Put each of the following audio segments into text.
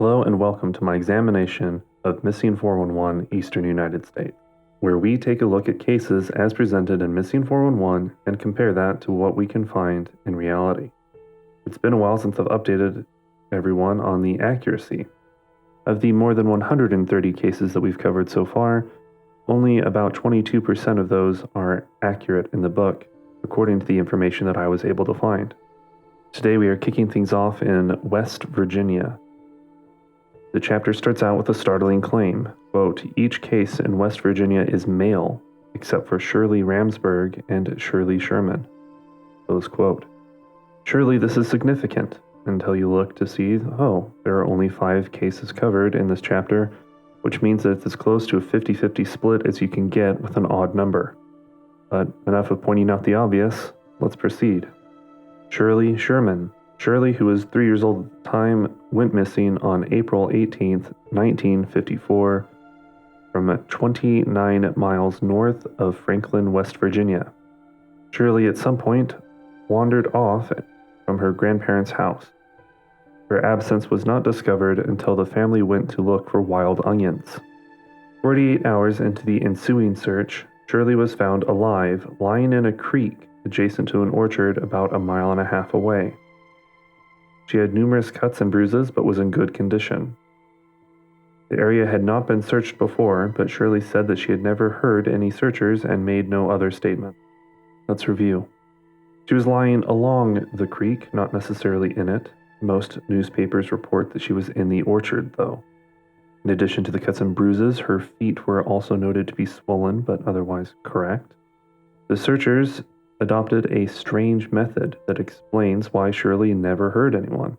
Hello and welcome to my examination of Missing 411 Eastern United States, where we take a look at cases as presented in Missing 411 and compare that to what we can find in reality. It's been a while since I've updated everyone on the accuracy. Of the more than 130 cases that we've covered so far, only about 22% of those are accurate in the book, according to the information that I was able to find. Today we are kicking things off in West Virginia. The chapter starts out with a startling claim, quote, "Each case in West Virginia is male, except for Shirley Ramsburg and Shirley Sherman." Close quote. Surely this is significant, until you look to see, there are only 5 cases covered in this chapter, which means that it's as close to a 50-50 split as you can get with an odd number. But enough of pointing out the obvious, let's proceed. Shirley Sherman. Shirley, who was 3 years old at the time, went missing on April 18, 1954, from 29 miles north of Franklin, West Virginia. Shirley, at some point, wandered off from her grandparents' house. Her absence was not discovered until the family went to look for wild onions. 48 hours into the ensuing search, Shirley was found alive, lying in a creek adjacent to an orchard about a mile and a half away. She had numerous cuts and bruises, but was in good condition. The area had not been searched before, but Shirley said that she had never heard any searchers and made no other statement. Let's review. She was lying along the creek, not necessarily in it. Most newspapers report that she was in the orchard, though. In addition to the cuts and bruises, her feet were also noted to be swollen, but otherwise correct. The searchers adopted a strange method that explains why Shirley never heard anyone.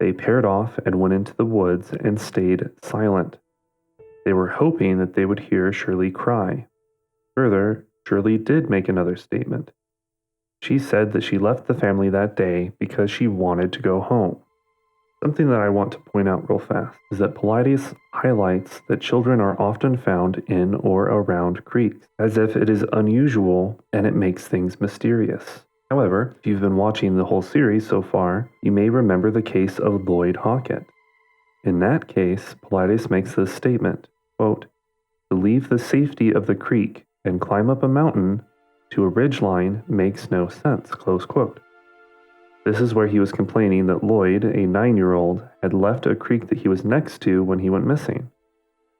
They paired off and went into the woods and stayed silent. They were hoping that they would hear Shirley cry. Further, Shirley did make another statement. She said that she left the family that day because she wanted to go home. Something that I want to point out real fast is that Paulides highlights that children are often found in or around creeks, as if it is unusual and it makes things mysterious. However, if you've been watching the whole series so far, you may remember the case of Lloyd Hockett. In that case, Paulides makes this statement, quote, "To leave the safety of the creek and climb up a mountain to a ridgeline makes no sense," close quote. This is where he was complaining that Lloyd, a 9-year-old, had left a creek that he was next to when he went missing.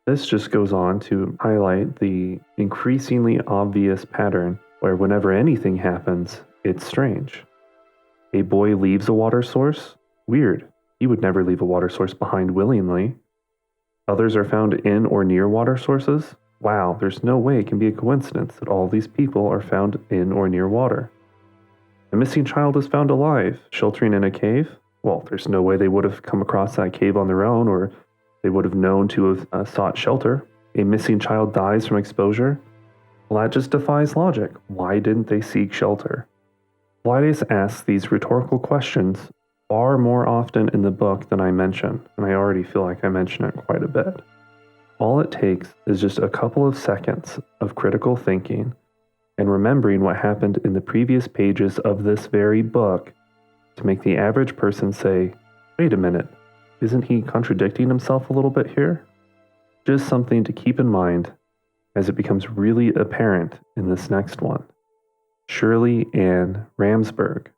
This just goes on to highlight the increasingly obvious pattern where whenever anything happens, it's strange. A boy leaves a water source? Weird. He would never leave a water source behind willingly. Others are found in or near water sources? Wow, there's no way it can be a coincidence that all these people are found in or near water. A missing child is found alive, sheltering in a cave? Well, there's no way they would have come across that cave on their own, or they would have known to have sought shelter. A missing child dies from exposure? Well, that just defies logic. Why didn't they seek shelter? Paulides asks these rhetorical questions far more often in the book than I mention, and I already feel like I mention it quite a bit. All it takes is just a couple of seconds of critical thinking and remembering what happened in the previous pages of this very book to make the average person say, wait a minute, isn't he contradicting himself a little bit here? Just something to keep in mind as it becomes really apparent in this next one. Shirley Ann Ramsburg.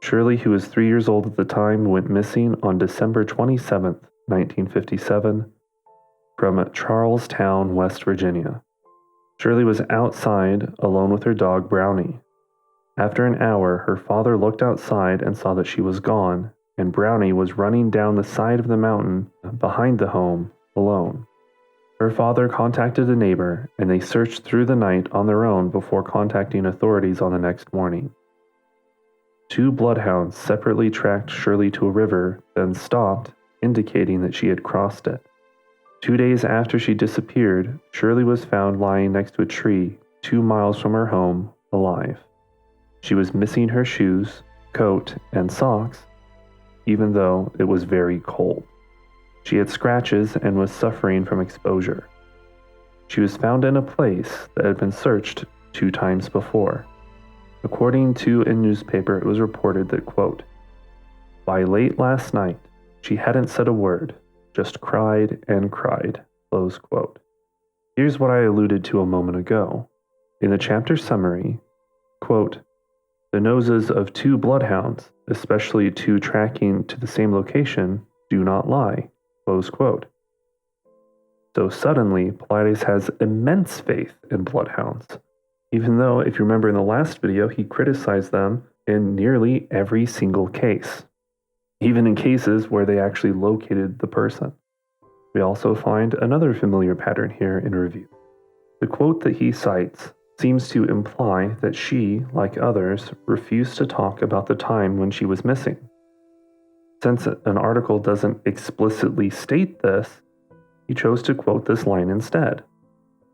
Shirley, who was 3 years old at the time, went missing on December 27, 1957, from Charlestown, West Virginia. Shirley was outside alone with her dog Brownie. After an hour, her father looked outside and saw that she was gone, and Brownie was running down the side of the mountain behind the home alone. Her father contacted a neighbor, and they searched through the night on their own before contacting authorities on the next morning. 2 bloodhounds separately tracked Shirley to a river, then stopped, indicating that she had crossed it. 2 days after she disappeared, Shirley was found lying next to a tree 2 miles from her home, alive. She was missing her shoes, coat, and socks, even though it was very cold. She had scratches and was suffering from exposure. She was found in a place that had been searched 2 times before. According to a newspaper, it was reported that, quote, "By late last night, She hadn't said a word, just cried and cried. Close quote. Here's what I alluded to a moment ago. In the chapter summary, quote, the noses of two bloodhounds, especially two tracking to the same location, do not lie. Close quote. So suddenly, Paulides has immense faith in bloodhounds, even though, if you remember in the last video, he criticized them in nearly every single case, even in cases where they actually located the person. We also find another familiar pattern here in review. The quote that he cites seems to imply that she, like others, refused to talk about the time when she was missing. Since an article doesn't explicitly state this, he chose to quote this line instead.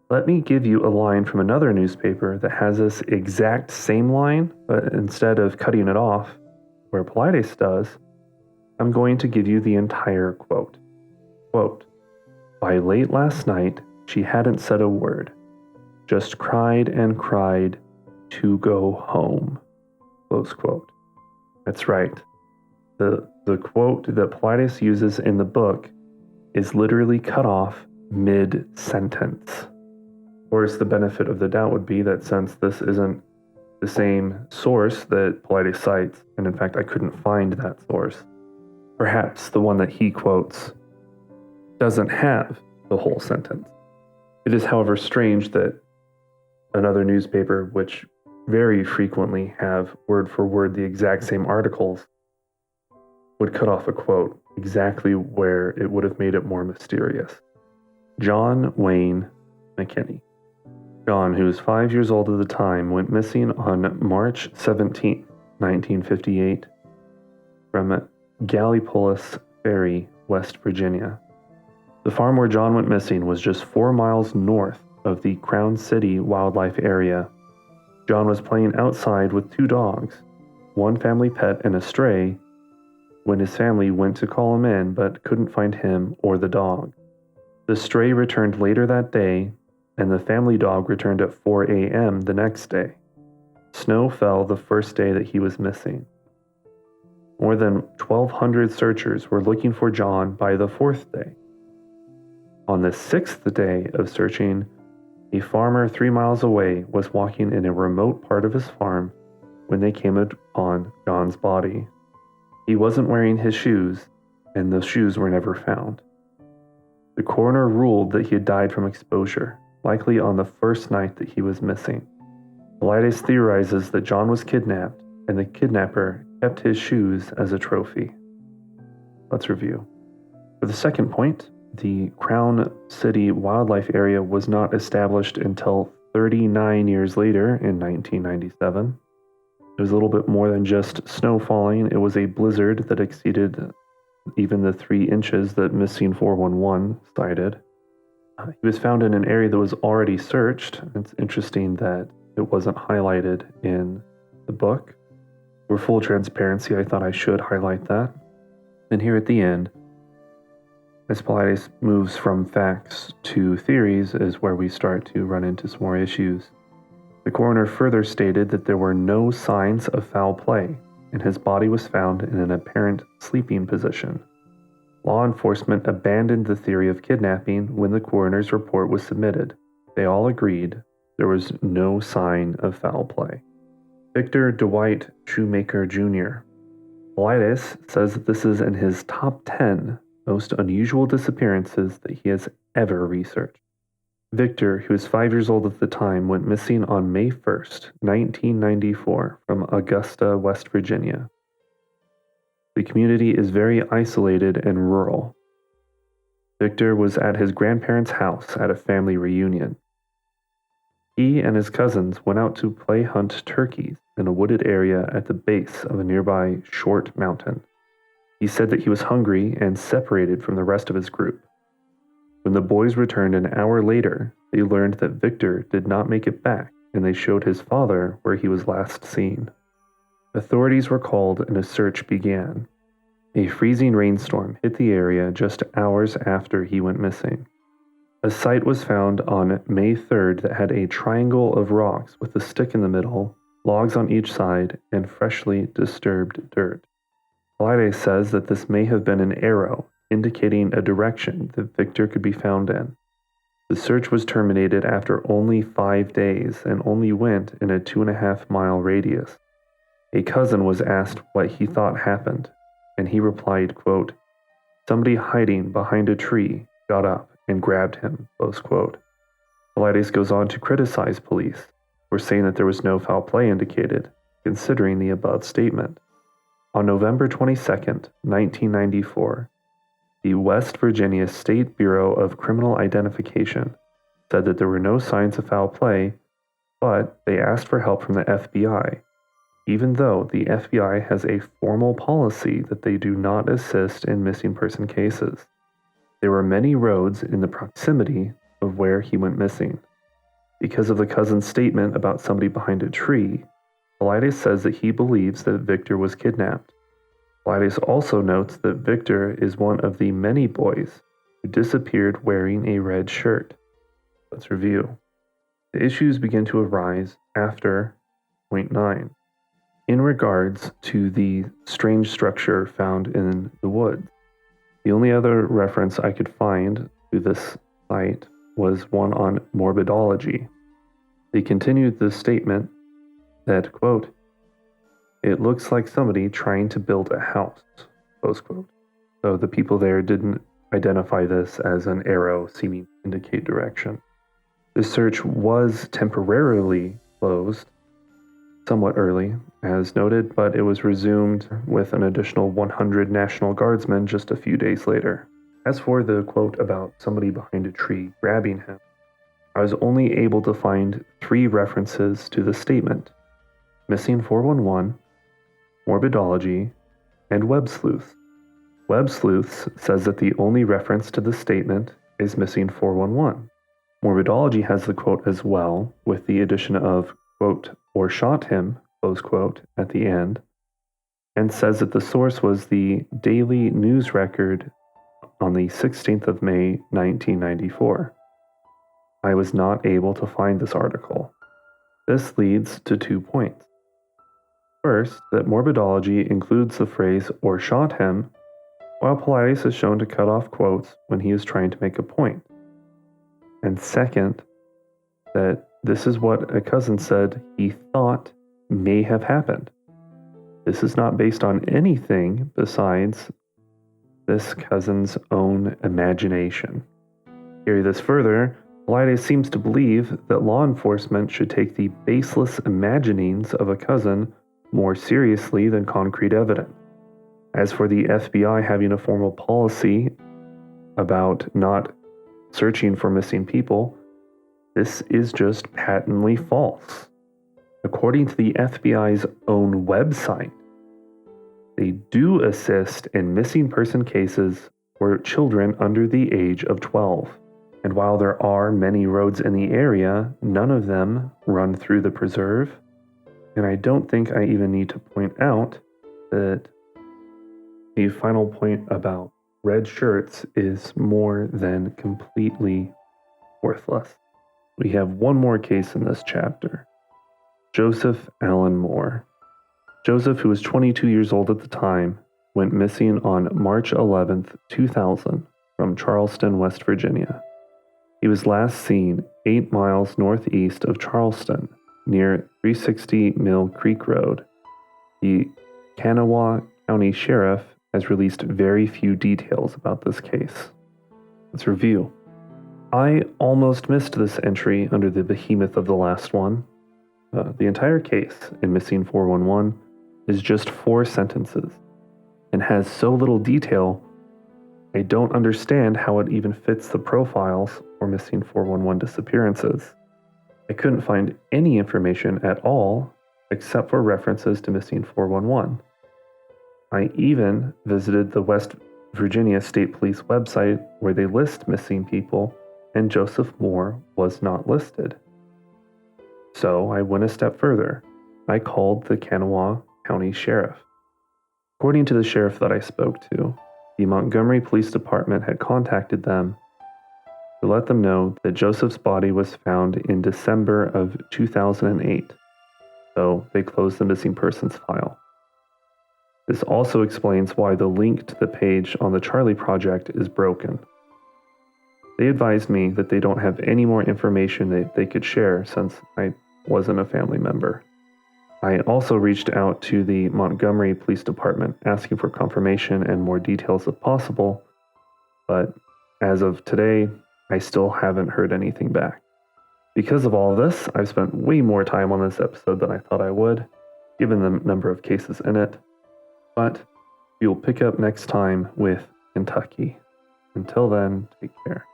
Let me give you a line from another newspaper that has this exact same line, but instead of cutting it off, where Paulides does, I'm going to give you the entire quote. Quote, by late last night, she hadn't said a word, just cried and cried to go home. Close quote. That's right. The quote that Paulides uses in the book is literally cut off mid-sentence. Of course, the benefit of the doubt would be that since this isn't the same source that Paulides cites, and in fact I couldn't find that source, perhaps the one that he quotes doesn't have the whole sentence. It is, however, strange that another newspaper, which very frequently have word for word the exact same articles, would cut off a quote exactly where it would have made it more mysterious. John Wayne McKinney. John, who was 5 years old at the time, went missing on March 17, 1958, from Gallipolis Ferry, West Virginia. The farm where John went missing was just 4 miles north of the Crown City wildlife area. John was playing outside with 2 dogs, one family pet and a stray, when his family went to call him in but couldn't find him or the dog. The stray returned later that day, and the family dog returned at 4 a.m. the next day. Snow fell the first day that he was missing. More than 1,200 searchers were looking for John by the 4th day. On the 6th day of searching, a farmer 3 miles away was walking in a remote part of his farm when they came upon John's body. He wasn't wearing his shoes, and those shoes were never found. The coroner ruled that he had died from exposure, likely on the first night that he was missing. Paulides theorizes that John was kidnapped, and the kidnapper kept his shoes as a trophy. Let's review. For the second point, the Crown City wildlife area was not established until 39 years later in 1997. It was a little bit more than just snow falling. It was a blizzard that exceeded even the 3 inches that Missing 411 cited. He was found in an area that was already searched. It's interesting that it wasn't highlighted in the book. For full transparency, I thought I should highlight that. And here at the end, as Paulides moves from facts to theories, is where we start to run into some more issues. The coroner further stated that there were no signs of foul play, and his body was found in an apparent sleeping position. Law enforcement abandoned the theory of kidnapping when the coroner's report was submitted. They all agreed there was no sign of foul play. Victor Dewight Shoemaker Jr. Paulides says that this is in his top 10 most unusual disappearances that he has ever researched. Victor, who was 5 years old at the time, went missing on May 1st, 1994, from Augusta, West Virginia. The community is very isolated and rural. Victor was at his grandparents' house at a family reunion. He and his cousins went out to play hunt turkeys in a wooded area at the base of a nearby short mountain. He said that he was hungry and separated from the rest of his group. When the boys returned an hour later, they learned that Victor did not make it back, and they showed his father where he was last seen. Authorities were called and a search began. A freezing rainstorm hit the area just hours after he went missing. A site was found on May 3rd that had a triangle of rocks with a stick in the middle, logs on each side, and freshly disturbed dirt. Paulides says that this may have been an arrow indicating a direction that Victor could be found in. The search was terminated after only 5 days and only went in a 2.5-mile radius. A cousin was asked what he thought happened, and he replied, quote, "Somebody hiding behind a tree got up and grabbed him," close quote. Paulides goes on to criticize police for saying that there was no foul play indicated, considering the above statement. On November 22, 1994, the West Virginia State Bureau of Criminal Identification said that there were no signs of foul play, but they asked for help from the FBI, even though the FBI has a formal policy that they do not assist in missing person cases. There were many roads in the proximity of where he went missing. Because of the cousin's statement about somebody behind a tree, Paulides says that he believes that Victor was kidnapped. Paulides also notes that Victor is one of the many boys who disappeared wearing a red shirt. Let's review. The issues begin to arise after point 9. In regards to the strange structure found in the woods, the only other reference I could find to this site was one on morbidology. They continued the statement that, quote, "It looks like somebody trying to build a house," close quote. So the people there didn't identify this as an arrow seeming to indicate direction. The search was temporarily closed somewhat early, as noted, but it was resumed with an additional 100 National Guardsmen just a few days later. As for the quote about somebody behind a tree grabbing him, I was only able to find 3 references to the statement: Missing 411, Morbidology, and Web Sleuths. Web Sleuths says that the only reference to the statement is Missing 411. Morbidology has the quote as well, with the addition of, quote, "or shot him," close quote, at the end, and says that the source was the Daily News Record on the 16th of May, 1994. I was not able to find this article. This leads to 2 points. First, that morbidology includes the phrase "or shot him," while Paulides is shown to cut off quotes when he is trying to make a point. And second, that this is what a cousin said he thought may have happened. This is not based on anything besides this cousin's own imagination. Carry this further, Paulides seems to believe that law enforcement should take the baseless imaginings of a cousin more seriously than concrete evidence. As for the FBI having a formal policy about not searching for missing people, this is just patently false. According to the FBI's own website, they do assist in missing person cases for children under the age of 12. And while there are many roads in the area, none of them run through the preserve. And I don't think I even need to point out that the final point about red shirts is more than completely worthless. We have one more case in this chapter. Joseph Allen Moore. Joseph, who was 22 years old at the time, went missing on March 11th, 2000 from Charleston, West Virginia. He was last seen 8 miles northeast of Charleston, near 360 Mill Creek Road. The Kanawha County Sheriff has released very few details about this case. Let's review. I almost missed this entry under the behemoth of the last one. The entire case in Missing 411 is just 4 sentences and has so little detail, I don't understand how it even fits the profiles for Missing 411 disappearances. I couldn't find any information at all except for references to Missing 411. I even visited the West Virginia State Police website where they list missing people, and Joseph Moore was not listed. So I went a step further. I called the Kanawha County Sheriff. According to the sheriff that I spoke to, the Montgomery Police Department had contacted them to let them know that Joseph's body was found in December of 2008, so they closed the missing persons file. This also explains why the link to the page on the Charlie Project is broken. They advised me that they don't have any more information that they could share since I wasn't a family member. I also reached out to the Montgomery Police Department asking for confirmation and more details if possible, but as of today, I still haven't heard anything back. Because of all of this, I've spent way more time on this episode than I thought I would, given the number of cases in it, but we will pick up next time with Kentucky. Until then, take care.